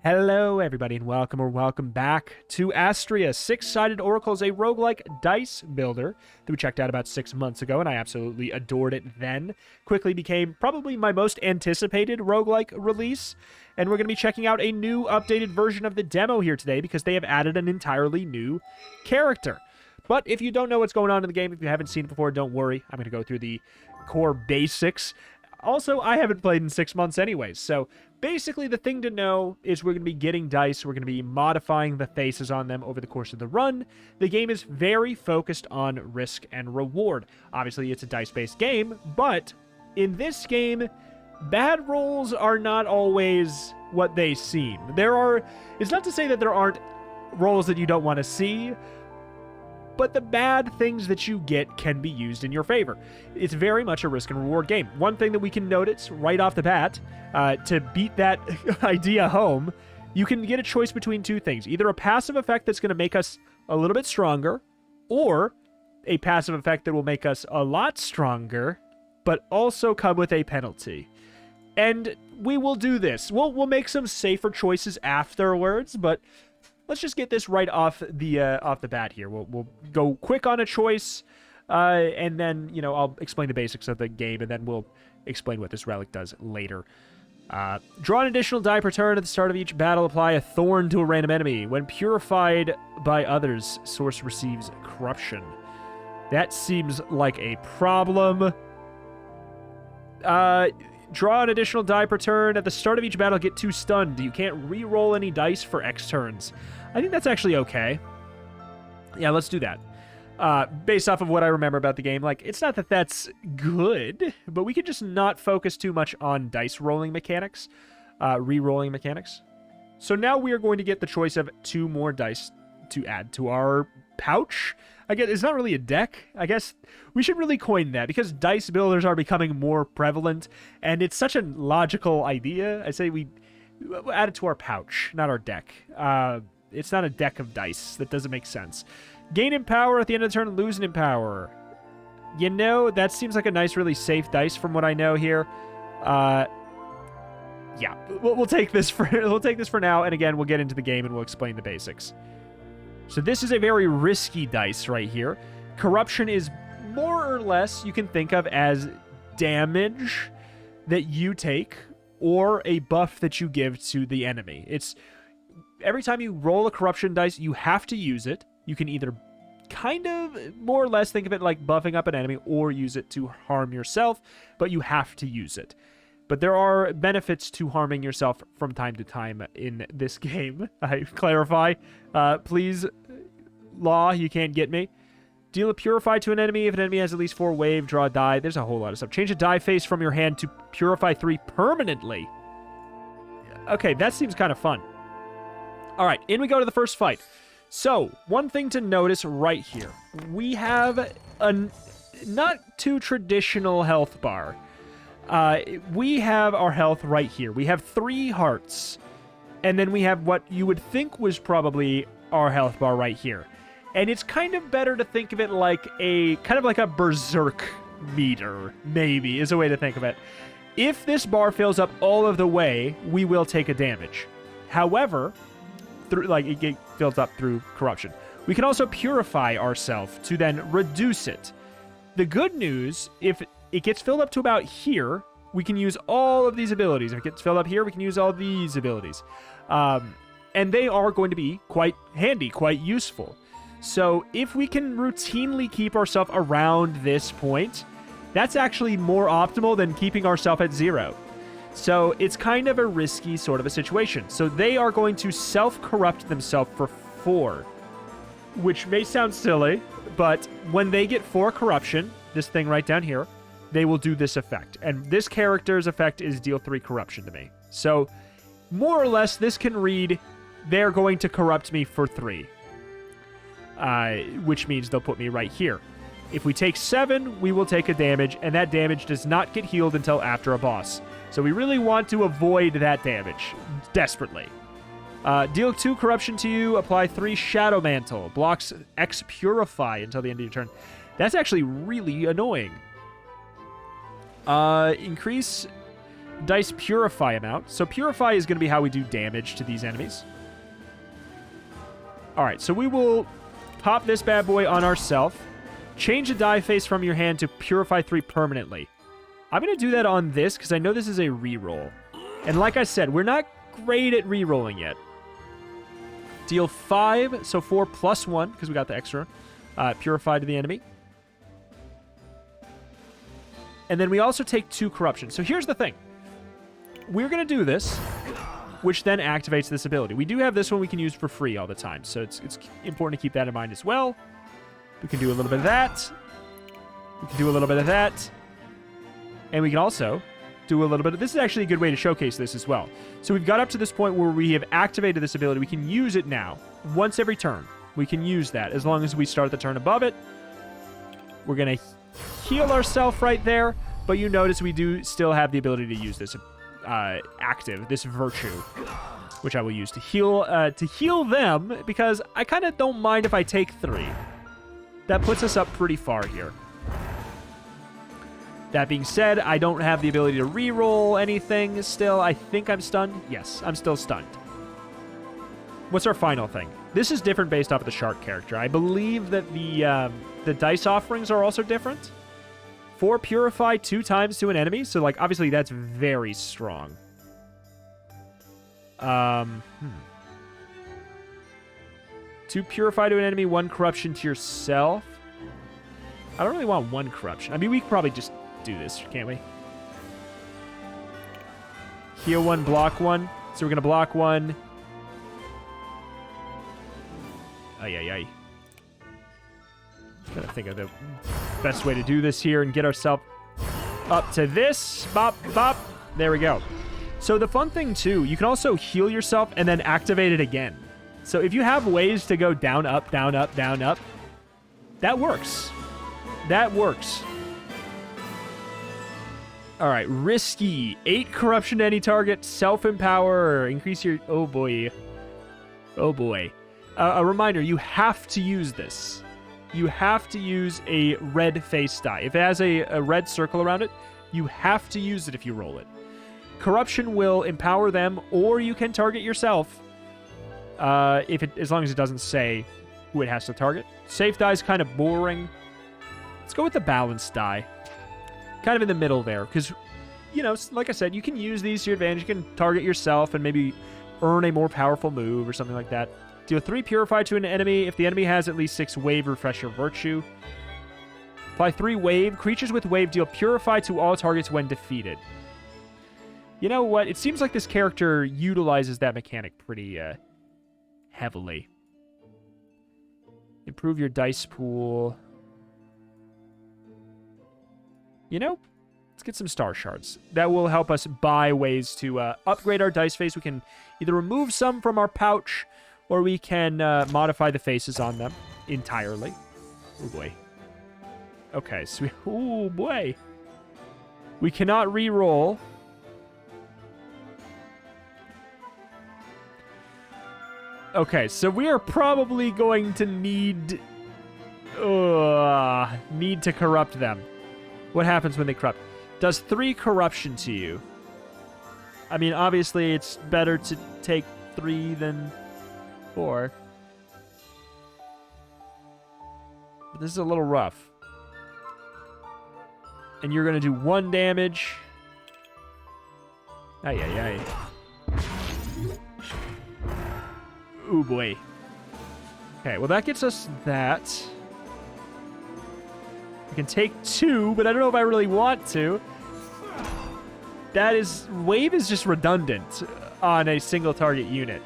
Hello, everybody, and welcome back to Astrea. Six-Sided Oracle is a roguelike dice builder that we checked out about 6 months ago, and I absolutely adored it then. Quickly became probably my most anticipated roguelike release, and we're going to be checking out a new updated version of the demo here today because they have added an entirely new character. But if you don't know what's going on in the game, if you haven't seen it before, don't worry. I'm going to go through the core basics. Also, I haven't played in 6 months anyways, so basically the thing to know is we're going to be getting dice, we're going to be modifying the faces on them over the course of the run. The game is very focused on risk and reward. Obviously, it's a dice-based game, but in this game, bad rolls are not always what they seem. It's not to say that there aren't rolls that you don't want to see, but the bad things that you get can be used in your favor. It's very much a risk and reward game. One thing that we can notice right off the bat, to beat that idea home, you can get a choice between two things. Either a passive effect that's going to make us a little bit stronger, or a passive effect that will make us a lot stronger, but also come with a penalty. And we will do this. We'll make some safer choices afterwards, but let's just get this right off the bat here. We'll go quick on a choice, and then, I'll explain the basics of the game, and then we'll explain what this relic does later. Draw an additional die per turn at the start of each battle. Apply a thorn to a random enemy. When purified by others, source receives corruption. That seems like a problem. Draw an additional die per turn. At the start of each battle, get 2 stunned. You can't re-roll any dice for X turns. I think that's actually okay. Yeah, let's do that. Based off of what I remember about the game, it's not that that's good, but we could just not focus too much on dice rolling mechanics, re-rolling mechanics. So now we are going to get the choice of 2 more dice to add to our pouch. I guess it's not really a deck. I guess we should really coin that because dice builders are becoming more prevalent, and it's such a logical idea. I say we add it to our pouch, not our deck. It's not a deck of dice. That doesn't make sense. Gain in power at the end of the turn, lose in power. That seems like a nice, really safe dice from what I know here. Yeah, we'll take this for now, and again, we'll get into the game and we'll explain the basics. So this is a very risky dice right here. Corruption is more or less you can think of as damage that you take or a buff that you give to the enemy. It's every time you roll a corruption dice, you have to use it. You can either kind of more or less think of it like buffing up an enemy or use it to harm yourself, but you have to use it. But there are benefits to harming yourself from time to time in this game. I clarify. Please, law, you can't get me. Deal a Purify to an enemy. If an enemy has at least 4 wave, draw a die. There's a whole lot of stuff. Change a die face from your hand to Purify 3 permanently. Okay, that seems kind of fun. All right, in we go to the first fight. So, one thing to notice right here. We have a not too traditional health bar. We have our health right here. We have 3 hearts. And then we have what you would think was probably our health bar right here. And it's kind of better to think of it like a berserk meter, maybe, is a way to think of it. If this bar fills up all of the way, we will take a damage. However, it fills up through corruption. We can also purify ourselves to then reduce it. The good news, if it gets filled up to about here, we can use all of these abilities. If it gets filled up here, we can use all these abilities. And they are going to be quite handy, quite useful. So if we can routinely keep ourselves around this point, that's actually more optimal than keeping ourselves at 0. So it's kind of a risky sort of a situation. So they are going to self-corrupt themselves for 4, which may sound silly, but when they get 4 corruption, this thing right down here, they will do this effect. And this character's effect is deal 3 corruption to me. So more or less, this can read, they're going to corrupt me for 3, which means they'll put me right here. If we take 7, we will take a damage, and that damage does not get healed until after a boss. So we really want to avoid that damage, desperately. Deal 2 corruption to you, apply 3 Shadow Mantle, blocks X Purify until the end of your turn. That's actually really annoying. Increase dice Purify amount. So Purify is going to be how we do damage to these enemies. All right, so we will pop this bad boy on ourselves. Change a die face from your hand to Purify 3 permanently. I'm going to do that on this because I know this is a reroll. And like I said, we're not great at rerolling yet. Deal 5, so 4 plus 1, because we got the extra. Purify to the enemy. And then we also take 2 corruption. So here's the thing. We're going to do this, which then activates this ability. We do have this one we can use for free all the time, so it's important to keep that in mind as well. We can do a little bit of that. We can do a little bit of that. And we can also do a little bit of... This is actually a good way to showcase this as well. So we've got up to this point where we have activated this ability. We can use it now. Once every turn, we can use that as long as we start the turn above it. We're going to heal ourselves right there, but you notice we do still have the ability to use this active, this virtue, which I will use to heal them, because I kind of don't mind if I take 3. That puts us up pretty far here. That being said, I don't have the ability to reroll anything still. I think I'm stunned. Yes, I'm still stunned. What's our final thing? This is different based off of the shark character. I believe that the dice offerings are also different. 4 Purify 2 times to an enemy. So, like, obviously that's very strong. 2 Purify to an enemy, 1 Corruption to yourself. I don't really want 1 Corruption. I mean, we could probably just do this, can't we? Heal 1, block 1. So we're going to block 1. Ay. Gotta think of the best way to do this here and get ourselves up to this. Bop, bop. There we go. So the fun thing, too, you can also heal yourself and then activate it again. So if you have ways to go down, up, down, up, down, up, that works. That works. All right, risky. 8 corruption to any target. Self-empower. Increase your... Oh, boy. Oh, boy. A reminder, you have to use this. You have to use a red face die. If it has a red circle around it, you have to use it if you roll it. Corruption will empower them, or you can target yourself. As long as it doesn't say who it has to target. Safe die is kind of boring. Let's go with the balanced die. Kind of in the middle there, because, you know, like I said, you can use these to your advantage. You can target yourself and maybe earn a more powerful move or something like that. Deal 3 Purify to an enemy. If the enemy has at least 6 Wave, refresh your Virtue. Apply 3 Wave. Creatures with Wave deal Purify to all targets when defeated. You know what? It seems like this character utilizes that mechanic pretty heavily. Improve your dice pool. You know, let's get some star shards. That will help us buy ways to upgrade our dice face. We can either remove some from our pouch, or we can modify the faces on them entirely. Oh, boy. Okay, so oh, boy. We cannot re-roll. Okay, so we are probably going to need to corrupt them. What happens when they corrupt? Does 3 corruption to you. I mean, obviously, it's better to take 3 than 4. But this is a little rough. And you're going to do 1 damage. Ay. Ooh, boy. Okay, well, that gets us that. We can take 2, but I don't know if I really want to. Wave is just redundant on a single target unit.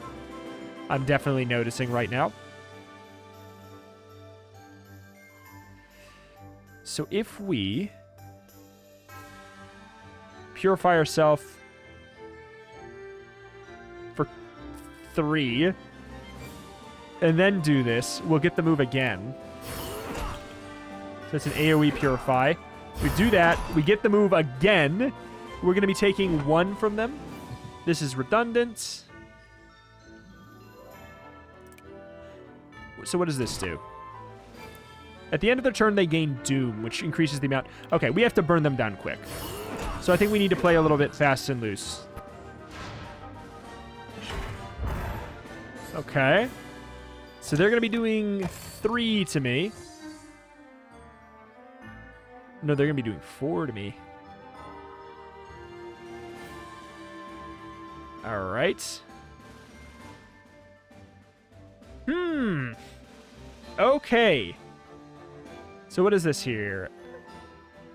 I'm definitely noticing right now. So if we purify ourselves for 3 and then do this, we'll get the move again. So it's an AoE Purify. We do that. We get the move again. We're going to be taking 1 from them. This is redundant. So what does this do? At the end of their turn, they gain Doom, which increases the amount. Okay, we have to burn them down quick. So I think we need to play a little bit fast and loose. Okay. So they're going to be doing 3 to me. No, they're going to be doing 4 to me. All right. Okay. So what is this here?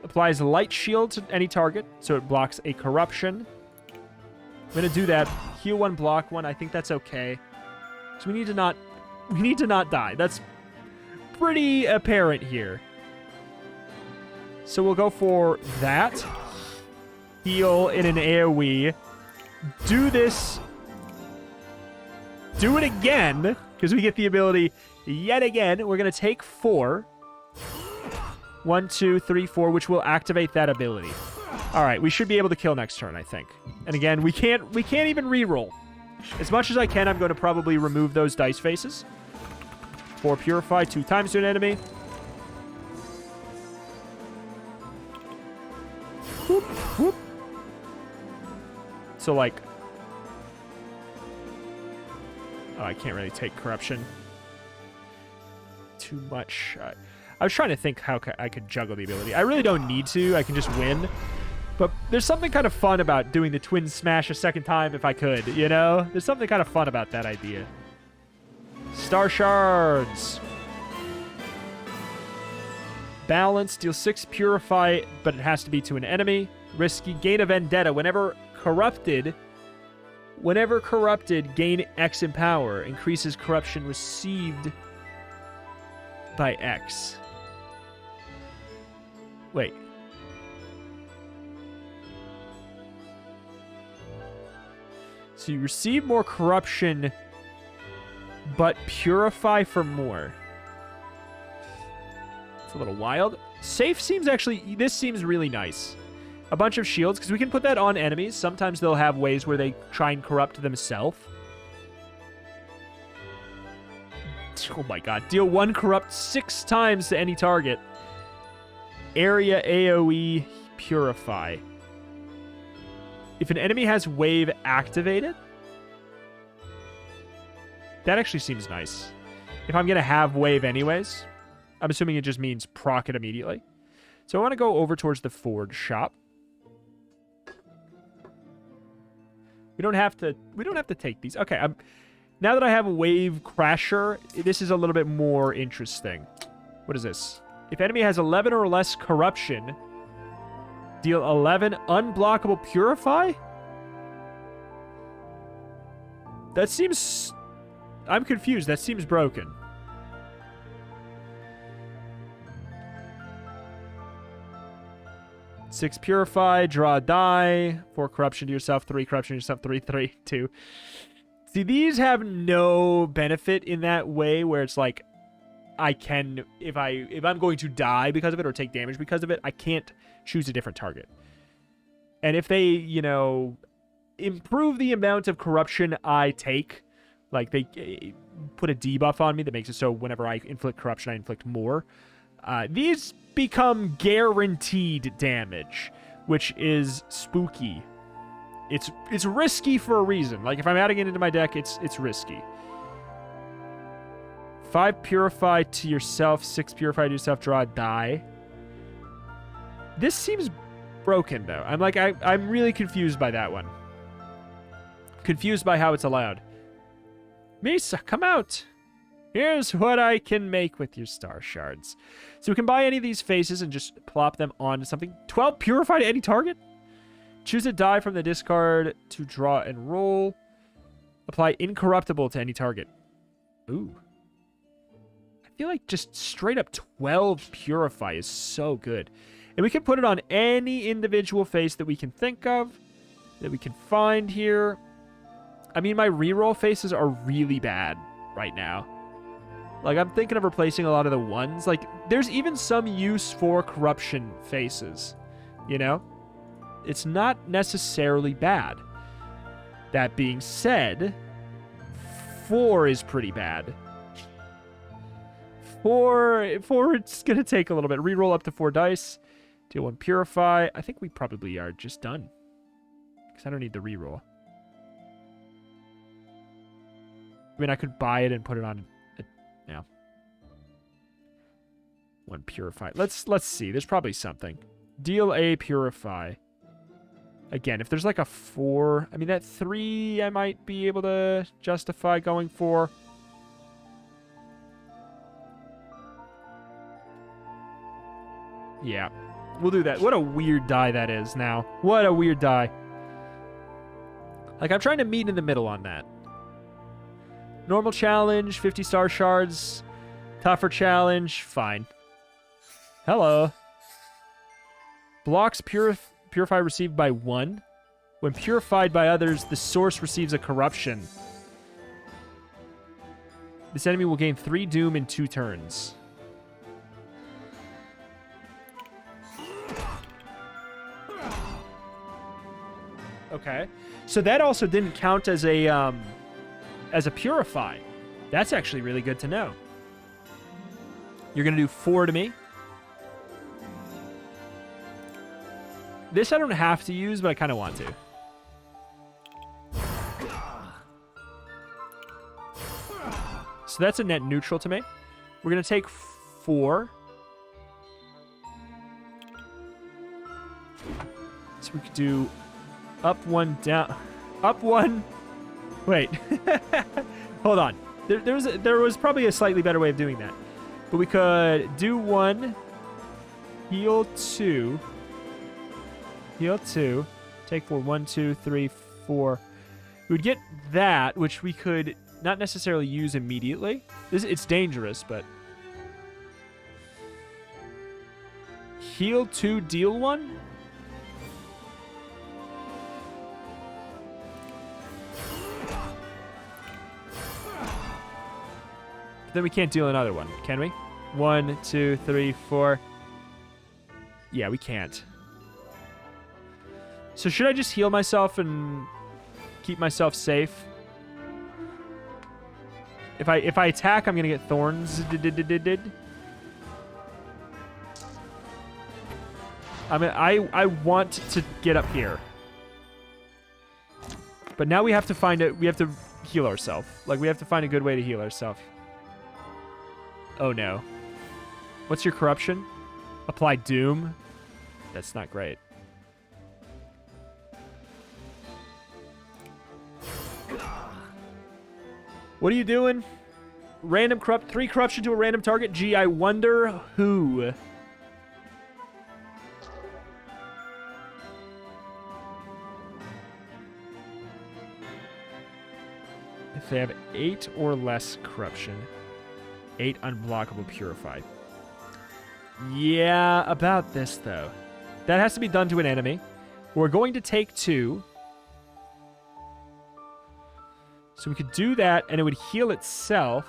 Applies light shield to any target, so it blocks a corruption. I'm going to do that. Heal 1, block 1. I think that's okay. So we need to not die. That's pretty apparent here. So we'll go for that. Heal in an AoE. Do this. Do it again, because we get the ability yet again. We're going to take 4. 1, 2, 3, 4, which will activate that ability. All right, we should be able to kill next turn, I think. And again, we can't even reroll. As much as I can, I'm going to probably remove those dice faces. 4 Purify, 2 times to an enemy. Whoop, whoop. So, like... Oh, I can't really take corruption. Too much. I was trying to think how I could juggle the ability. I really don't need to. I can just win. But there's something kind of fun about doing the twin smash a second time if I could, you know? There's something kind of fun about that idea. Star Shards. Balance. Deal 6 Purify, but it has to be to an enemy. Risky. Gain a Vendetta. Whenever corrupted, gain X in power. Increases corruption received by X. Wait. So you receive more corruption, but purify for more. It's a little wild. Safe seems actually... This seems really nice. A bunch of shields, because we can put that on enemies. Sometimes they'll have ways where they try and corrupt themselves. Oh my god. Deal 1 corrupt 6 times to any target. Area AoE Purify. If an enemy has wave activated, that actually seems nice. If I'm going to have wave anyways, I'm assuming it just means proc it immediately. So I want to go over towards the Forge shop. We don't have to take these. Okay, now that I have a Wave Crasher, this is a little bit more interesting. What is this? If enemy has 11 or less corruption, deal 11 unblockable Purify? That seems... I'm confused. That seems broken. Six Purify, draw a die. 4 corruption to yourself, 3 corruption to yourself, 3, 3, 2. See, these have no benefit in that way where it's like, I can, if I'm going to die because of it or take damage because of it, I can't choose a different target. And if they, you know, improve the amount of corruption I take, like they put a debuff on me that makes it so whenever I inflict corruption, I inflict more. These become guaranteed damage, which is spooky. It's risky for a reason. Like if I'm adding it into my deck, it's risky. 5 Purify to yourself, 6 Purify to yourself, draw a die. This seems broken though. I'm really confused by that one. Confused by how it's allowed. Misa, come out. Here's what I can make with your Star Shards. So we can buy any of these faces and just plop them onto something. 12 Purify to any target. Choose a die from the discard to draw and roll. Apply Incorruptible to any target. Ooh. I feel like just straight up 12 Purify is so good. And we can put it on any individual face that we can think of, that we can find here. I mean, my reroll faces are really bad right now. Like, I'm thinking of replacing a lot of the ones. Like, there's even some use for corruption faces, you know? It's not necessarily bad. That being said, 4 is pretty bad. 4, it's going to take a little bit. Reroll up to 4 dice. Deal 1 Purify. I think we probably are just done. Because I don't need the reroll. I mean, I could buy it and put it on... Yeah. 1 Purify. Let's see. There's probably something. Deal a Purify. Again, if there's like a 4... I mean, that 3 I might be able to justify going for. Yeah. We'll do that. What a weird die that is now. What a weird die. Like, I'm trying to meet in the middle on that. Normal challenge, 50 star shards. Tougher challenge, fine. Hello. Blocks Purify received by 1. When purified by others, the source receives a corruption. This enemy will gain 3 doom in 2 turns. Okay. So that also didn't count as a purify. That's actually really good to know. You're going to do 4 to me. This I don't have to use, but I kind of want to. So that's a net neutral to me. We're going to take 4. So we could do up 1, down... Up 1... Wait. Hold on. There was probably a slightly better way of doing that. But we could do 1, heal 2, heal 2, take 4, 1, 2, 3, 4. We would get that, which we could not necessarily use immediately. It's dangerous, but... Heal 2, deal 1? Then we can't deal another one, can we? 1, 2, 3, 4. Yeah, we can't. So should I just heal myself and keep myself safe? If I attack, I'm gonna get thorns. I mean, I want to get up here, but now we have to find it. We have to heal ourselves. Like, we have to find a good way to heal ourselves. Oh no. What's your corruption? Apply doom? That's not great. What are you doing? Random 3 corruption to a random target. Gee, I wonder who. If they have 8 or less corruption. 8 unblockable purified. Yeah, about this, though. That has to be done to an enemy. We're going to take 2. So we could do that, and it would heal itself.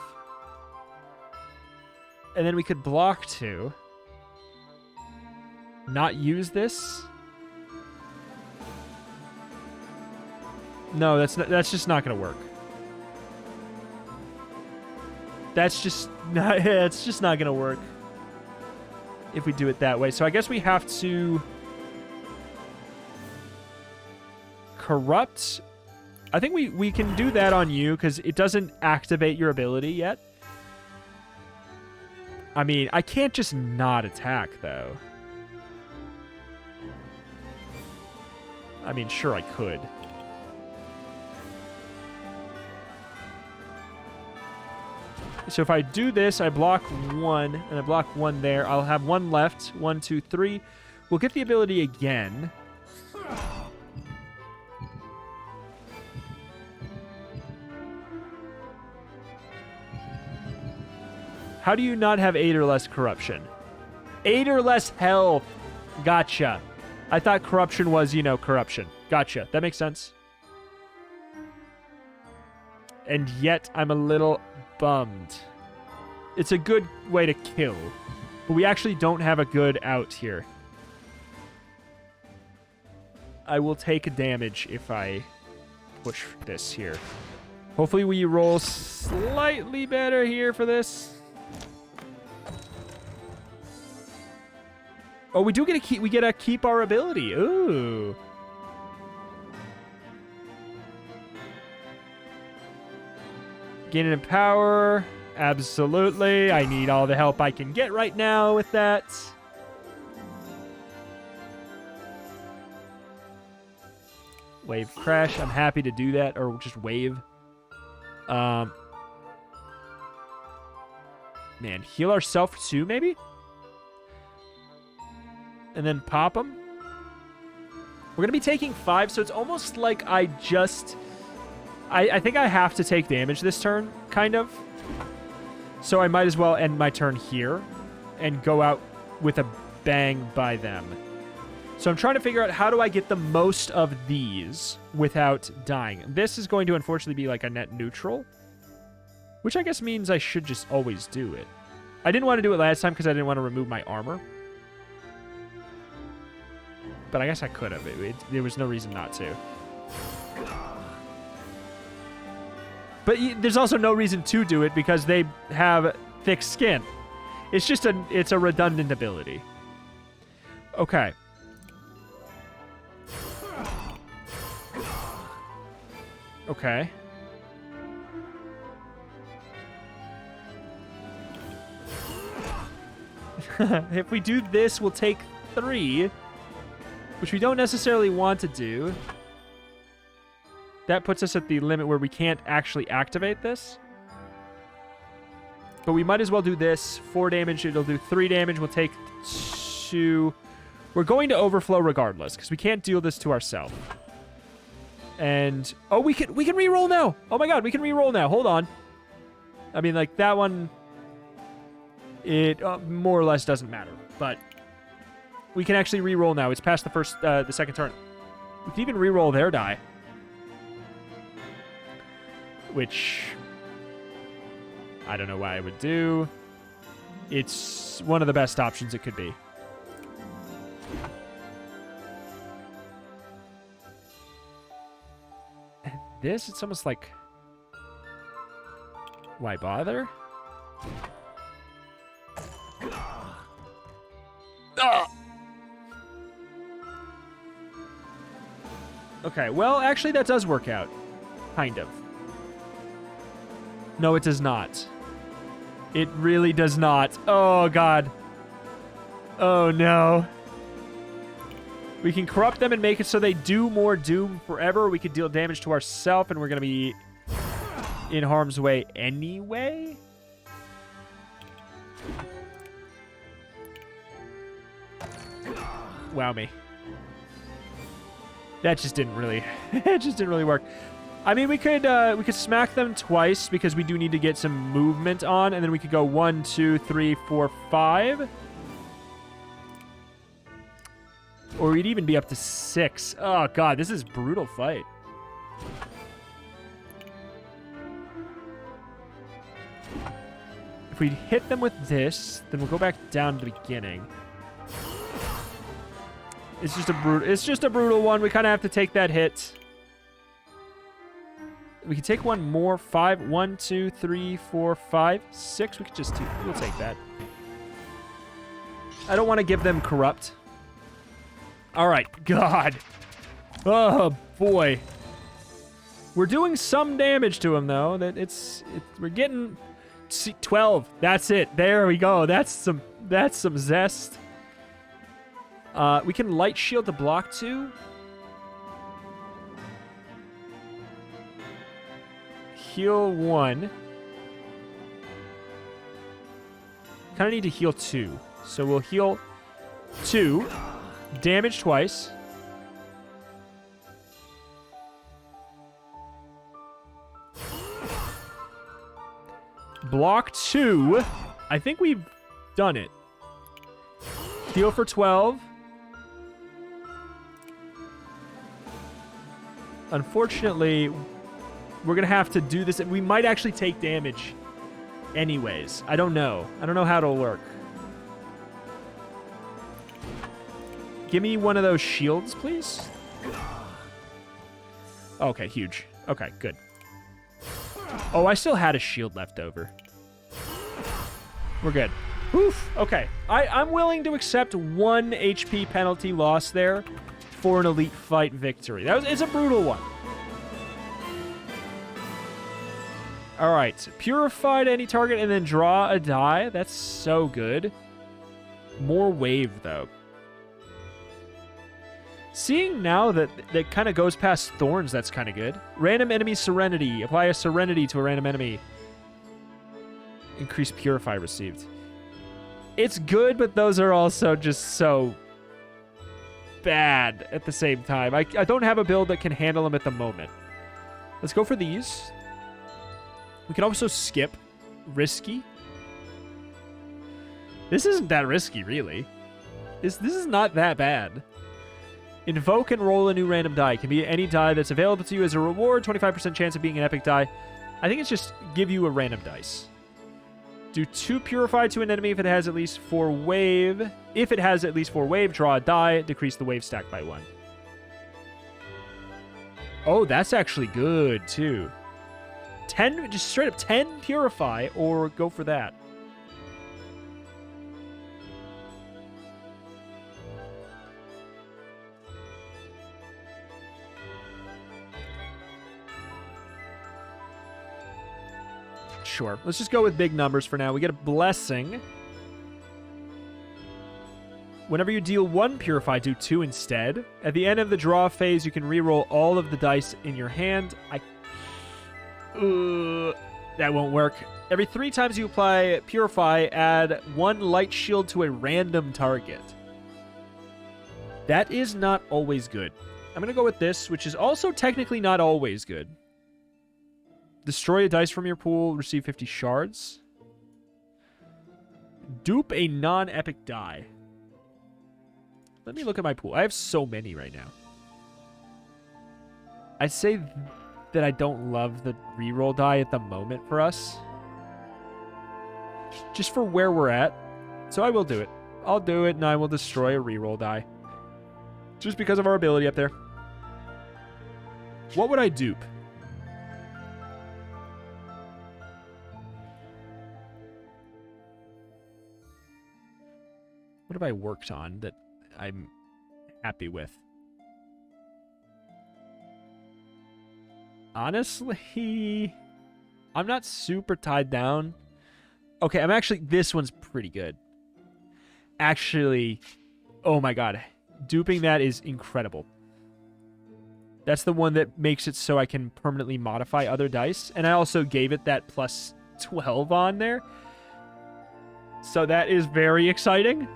And then we could block 2. Not use this. No, that's just not going to work. That's just not, it's just not going to work if we do it that way. So I guess we have to corrupt. I think we can do that on you because it doesn't activate your ability yet. I mean, I can't just not attack, though. I mean, sure I could. So if I do this, I block 1, and I block 1 there. I'll have 1 left. 1, 2, 3. We'll get the ability again. How do you not have 8 or less corruption? 8 or less health. Gotcha. I thought corruption was, corruption. Gotcha. That makes sense. And yet, I'm a little bummed. It's a good way to kill, but we actually don't have a good out here. I will take a damage if I push this here. Hopefully we roll slightly better here for this. Oh, we do get we get to keep our ability. Ooh. Gaining in power. Absolutely. I need all the help I can get right now with that. Wave crash. I'm happy to do that. Or just wave. Man, heal ourselves too, maybe? And then pop them. We're going to be taking 5, so it's almost like I just... I think I have to take damage this turn, kind of. So I might as well end my turn here and go out with a bang by them. So I'm trying to figure out how do I get the most of these without dying. This is going to unfortunately be like a net neutral, which I guess means I should just always do it. I didn't want to do it last time because I didn't want to remove my armor. But I guess I could have. There was no reason not to. But there's also no reason to do it because they have thick skin. It's just it's a redundant ability. Okay. Okay. If we do this, we'll take 3, which we don't necessarily want to do. That puts us at the limit where we can't actually activate this. But we might as well do this. 4 damage. It'll do 3 damage. We'll take 2. We're going to overflow regardless because we can't deal this to ourselves. And oh, we can reroll now. Oh my god, we can reroll now. Hold on. I mean, like that one, it more or less doesn't matter. But we can actually reroll now. It's past the second turn. We can even reroll their die. Which I don't know why I would do. It's one of the best options it could be. And this, it's almost like, why bother? Ah! Okay, well, actually that does work out. Kind of. No, it does not. It really does not. Oh, God. Oh, no. We can corrupt them and make it so they do more doom forever. We could deal damage to ourselves, and we're going to be in harm's way anyway. Wow me. That just didn't really... it just didn't really work. I mean, we could smack them twice because we do need to get some movement on, and then we could go 1, 2, 3, 4, 5. Or we'd even be up to 6. Oh, God, this is a brutal fight. If we hit them with this, then we'll go back down to the beginning. It's just a brutal one. We kind of have to take that hit. We can take one more. 5. 1, 2, 3, 4, 5, 6. We could just do. We'll take that. I don't want to give them corrupt. All right. God. Oh boy. We're doing some damage to him though. We're getting 12. That's it. There we go. That's some zest. We can light shield to block 2. Heal 1. Kind of need to heal 2. So we'll heal 2. Damage twice. Block 2. I think we've done it. Heal for 12. Unfortunately, we're going to have to do this. We might actually take damage anyways. I don't know. I don't know how it'll work. Give me one of those shields, please. Okay, huge. Okay, good. Oh, I still had a shield left over. We're good. Oof. Okay. I'm willing to accept 1 HP penalty loss there for an elite fight victory. It's a brutal one. All right. Purify to any target and then draw a die. That's so good. More wave, though. Seeing now that kind of goes past thorns, that's kind of good. Random enemy serenity. Apply a serenity to a random enemy. Increase purify received. It's good, but those are also just so bad at the same time. I don't have a build that can handle them at the moment. Let's go for these. We can also skip. Risky. This isn't that risky, really. This is not that bad. Invoke and roll a new random die. It can be any die that's available to you as a reward. 25% chance of being an epic die. I think it's just give you a random dice. Do 2 Purify to an enemy if it has at least 4 wave. If it has at least 4 wave, draw a die. Decrease the wave stack by 1. Oh, that's actually good, too. 10, just straight up 10 Purify, or go for that. Sure. Let's just go with big numbers for now. We get a blessing. Whenever you deal 1 Purify, do 2 instead. At the end of the draw phase, you can reroll all of the dice in your hand. That won't work. Every 3 times you apply Purify, add 1 light shield to a random target. That is not always good. I'm going to go with this, which is also technically not always good. Destroy a dice from your pool, receive 50 shards. Dupe a non-epic die. Let me look at my pool. I have so many right now. I'd say that I don't love the reroll die at the moment for us. Just for where we're at. So I will do it. I'll do it, and I will destroy a reroll die. Just because of our ability up there. What would I dupe? What have I worked on that I'm happy with? Honestly, I'm not super tied down. Okay, I'm actually... This one's pretty good. Actually, oh my god. Duping that is incredible. That's the one that makes it so I can permanently modify other dice. And I also gave it that plus 12 on there. So that is very exciting.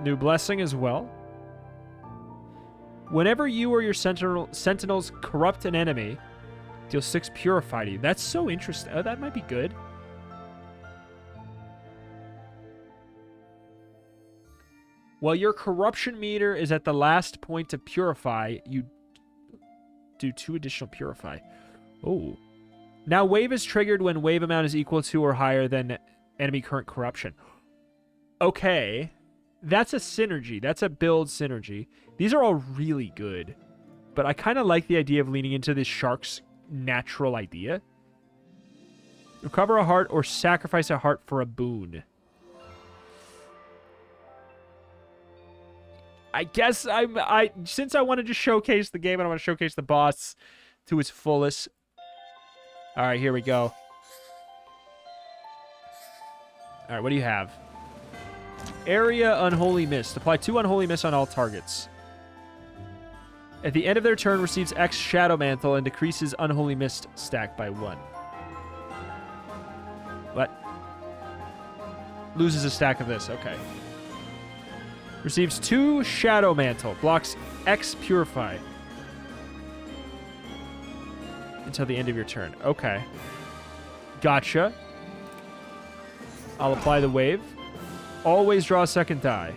New blessing as well. Whenever you or your sentinels corrupt an enemy, deal 6 Purify to you. That's so interesting. Oh, that might be good. While your corruption meter is at the last point to Purify, you do 2 additional Purify. Oh. Now wave is triggered when wave amount is equal to or higher than enemy current corruption. Okay. That's a synergy. That's a build synergy. These are all really good. But I kind of like the idea of leaning into this shark's natural idea. Recover a heart or sacrifice a heart for a boon. I guess since I wanted to showcase the game and I want to showcase the boss to its fullest. All right, here we go. All right, what do you have? Area Unholy Mist. Apply 2 Unholy Mist on all targets. At the end of their turn, receives X Shadow Mantle and decreases Unholy Mist stack by 1. What? Loses a stack of this. Okay. Receives 2 Shadow Mantle. Blocks X Purify. Until the end of your turn. Okay. Gotcha. I'll apply the wave. Always draw a second die.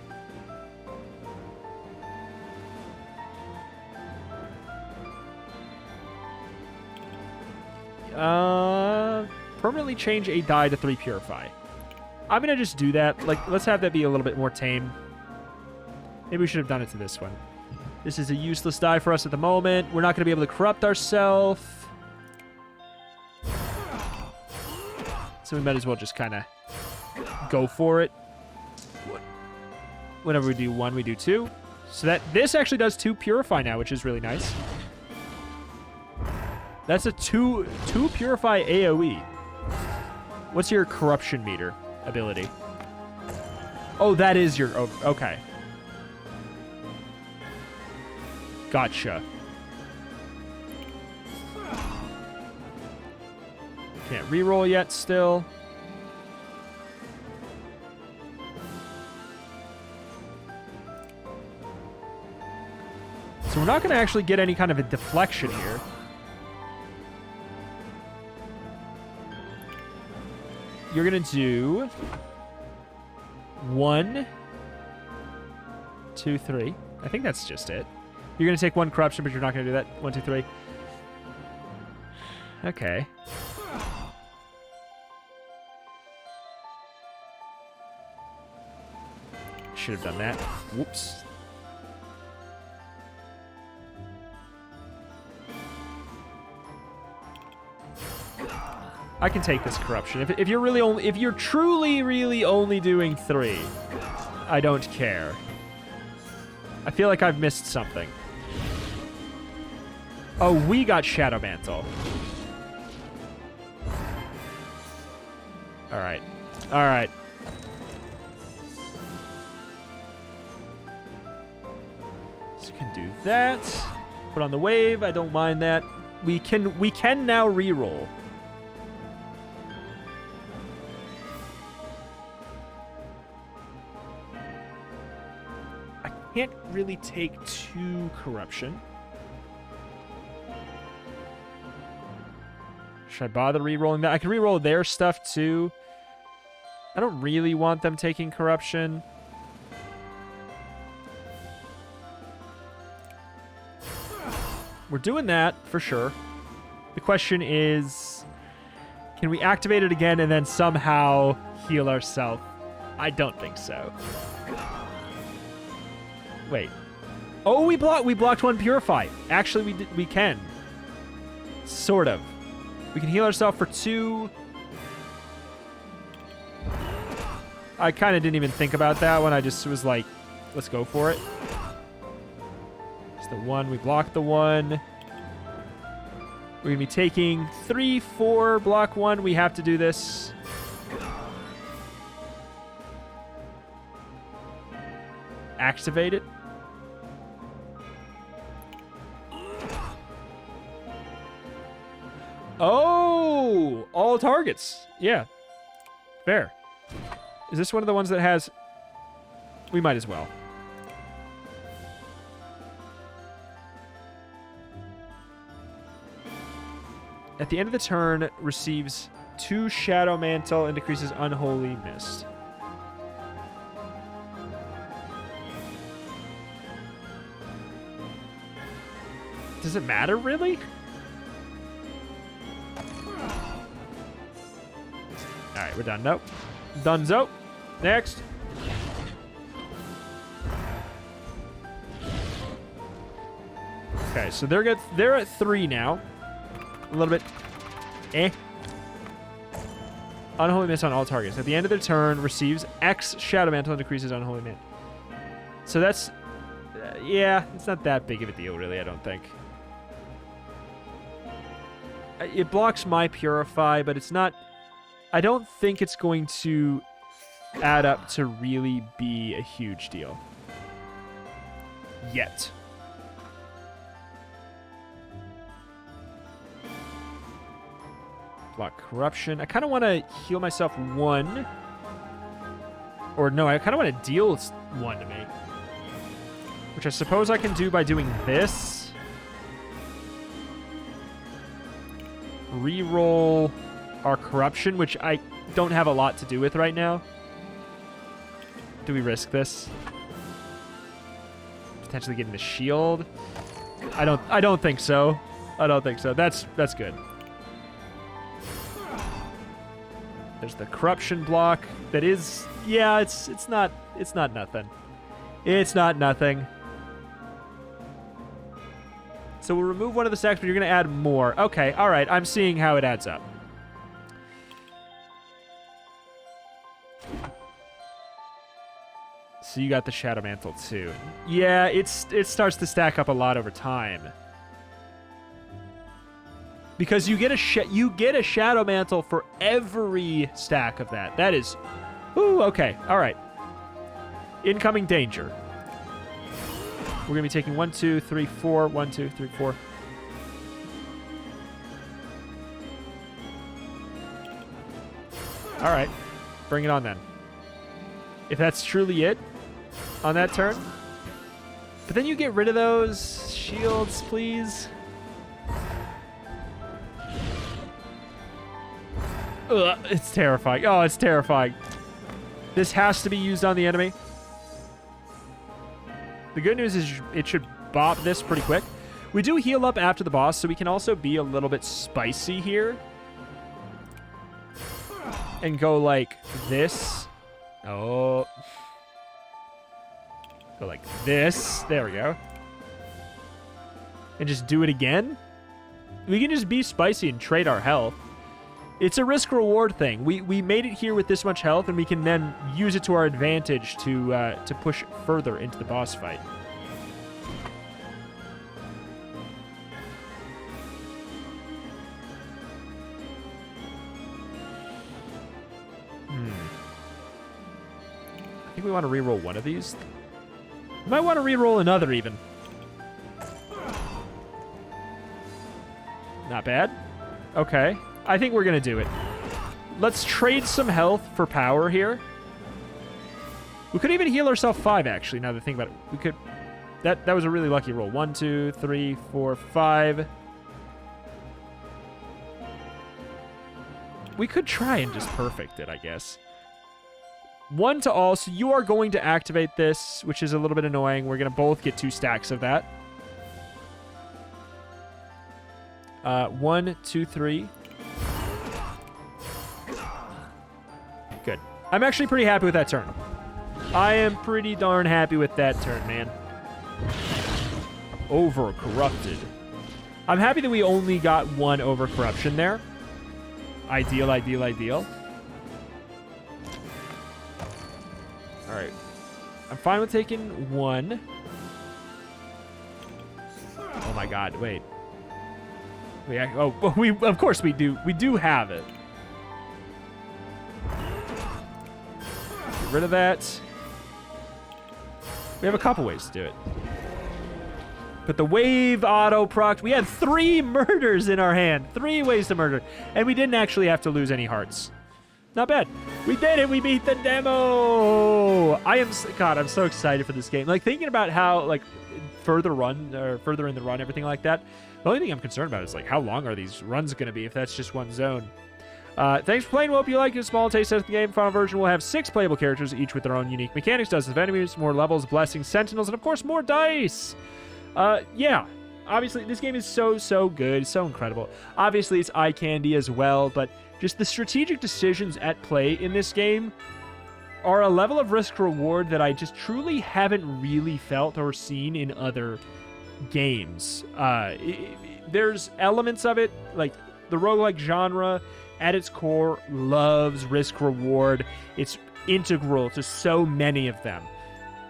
Permanently change a die to 3 Purify. I'm going to just do that. Like, let's have that be a little bit more tame. Maybe we should have done it to this one. This is a useless die for us at the moment. We're not going to be able to corrupt ourselves. So we might as well just kind of go for it. Whenever we do 1, we do 2. So that this actually does 2 Purify now, which is really nice. That's a 2 Purify AoE. What's your corruption meter ability? Oh, that is your... Oh, okay. Gotcha. Can't reroll yet still. So we're not going to actually get any kind of a deflection here. You're going to do 1, 2, 3. I think that's just it. You're going to take 1 corruption, but you're not going to do that. 1, 2, 3. Okay. Should have done that. Whoops. I can take this corruption. If you're really only, if you're truly, really only doing 3, I don't care. I feel like I've missed something. Oh, we got Shadow Mantle. All right. All right. So we can do that. Put on the wave. I don't mind that. We can now reroll. Can't really take 2 corruption. Should I bother re-rolling that? I can re-roll their stuff too. I don't really want them taking corruption. We're doing that for sure. The question is, can we activate it again and then somehow heal ourselves? I don't think so. Wait. Oh, we blocked 1 Purify. Actually, we can. Sort of. We can heal ourselves for 2. I kind of didn't even think about that one. I just was like, let's go for it. It's the 1. We blocked the 1. We're going to be taking 3, 4, block 1. We have to do this. Activate it. Oh, all targets. Yeah, fair. Is this one of the ones that has... We might as well. At the end of the turn, receives 2 Shadow Mantle and decreases Unholy Mist. Does it matter, really? All right, we're done. Nope. Donezo. Next. Okay, so they're at 3 now. A little bit. Unholy Mist on all targets. At the end of their turn, receives X Shadow Mantle and decreases Unholy Mist. So that's... yeah, it's not that big of a deal, really, I don't think. It blocks my Purify, but it's not... I don't think it's going to add up to really be a huge deal. Yet. Block Corruption. I kind of want to heal myself 1. Or no, I kind of want to deal 1 to me. Which I suppose I can do by doing this. Reroll our Corruption, which I don't have a lot to do with right now. Do we risk this? Potentially getting the shield? I don't think so. I don't think so. That's good. There's the Corruption block. That is, yeah, it's not nothing. It's not nothing. So we'll remove 1 of the stacks, but you're going to add more. Okay, all right. I'm seeing how it adds up. So you got the Shadow Mantle too. Yeah, it starts to stack up a lot over time. Because you get a Shadow Mantle for every stack of that. That is... Ooh, okay. All right. Incoming danger. We're going to be taking 1, 2, 3, 4. 1, 2, 3, 4. All right. Bring it on then. If that's truly it on that turn. But then you get rid of those shields, please. Ugh, it's terrifying. Oh, it's terrifying. This has to be used on the enemy. The good news is it should bop this pretty quick. We do heal up after the boss, so we can also be a little bit spicy here. And go like this. Oh. Go like this. There we go. And just do it again. We can just be spicy and trade our health. It's a risk-reward thing. We made it here with this much health, and we can then use it to our advantage to push further into the boss fight. I think we want to reroll one of these. We might want to reroll another even. Not bad. Okay. I think we're going to do it. Let's trade some health for power here. We could even heal ourselves 5, actually, now that I think about it. We could... That was a really lucky roll. 1, 2, 3, 4, 5. We could try and just perfect it, I guess. 1 to all, so you are going to activate this, which is a little bit annoying. We're going to both get 2 stacks of that. 1, 2, 3. Good. I'm actually pretty happy with that turn. I am pretty darn happy with that turn, man. Over-corrupted. I'm happy that we only got 1 over-corruption there. Ideal, ideal, ideal. All right. I'm fine with taking 1. Oh, my God. Wait. Of course we do. We do have it. Get rid of that. We have a couple ways to do it. But the wave auto proc, we had 3 murders in our hand. 3 ways to murder. And we didn't actually have to lose any hearts. Not bad. We did it. We beat the demo. God, I'm so excited for this game. Like, thinking about how, like, further in the run, everything like that. The only thing I'm concerned about is, like, how long are these runs going to be if that's just one zone? Thanks for playing. Hope you like it. Small taste of the game. Final version will have 6 playable characters, each with their own unique mechanics, dozens of enemies, more levels, blessings, sentinels, and, of course, more dice. Yeah. Obviously, this game is so good. So incredible. Obviously, it's eye candy as well, but just the strategic decisions at play in this game are a level of risk-reward that I just truly haven't really felt or seen in other games. There's elements of it, like the roguelike genre at its core loves risk-reward. It's integral to so many of them.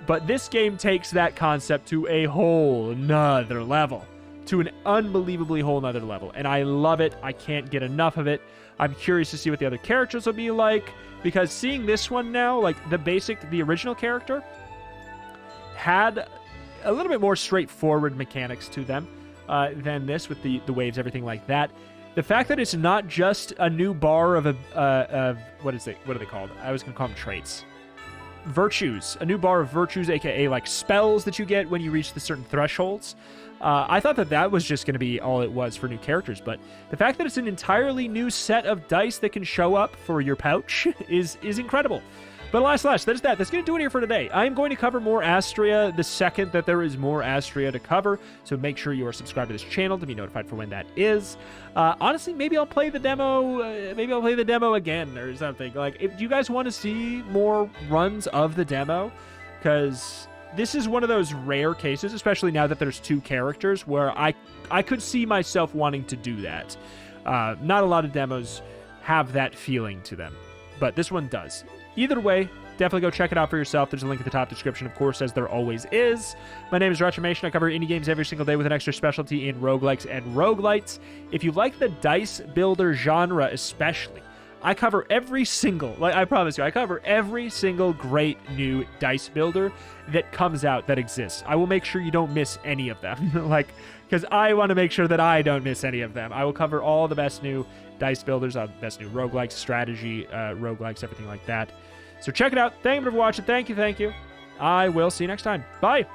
But this game takes that concept to a whole nother level. To an unbelievably whole nother level. And I love it. I can't get enough of it. I'm curious to see what the other characters will be like. Because seeing this one now, like the original character had a little bit more straightforward mechanics to them than this with the waves, everything like that. The fact that it's not just a new bar of what are they called? I was going to call them traits. Virtues. A new bar of virtues, aka like spells that you get when you reach the certain thresholds. I thought that was just going to be all it was for new characters, but the fact that it's an entirely new set of dice that can show up for your pouch is incredible. But alas, that's that. That's going to do it here for today. I'm going to cover more Astrea the second that there is more Astrea to cover, so make sure you are subscribed to this channel to be notified for when that is. Honestly, maybe I'll play the demo. Maybe I'll play the demo again or something. Like, if you guys want to see more runs of the demo, because this is one of those rare cases, especially now that there's 2 characters, where I could see myself wanting to do that. Not a lot of demos have that feeling to them, but this one does. Either way, definitely go check it out for yourself. There's a link at the top description, of course, as there always is. My name is Retromation. I cover indie games every single day with an extra specialty in roguelikes and roguelites. If you like the dice builder genre especially, I cover every single, like I promise you, I cover every single great new dice builder that comes out that exists. I will make sure you don't miss any of them, like, because I want to make sure that I don't miss any of them. I will cover all the best new dice builders, best new roguelikes, strategy, roguelikes, everything like that. So check it out. Thank you for watching. Thank you. I will see you next time. Bye.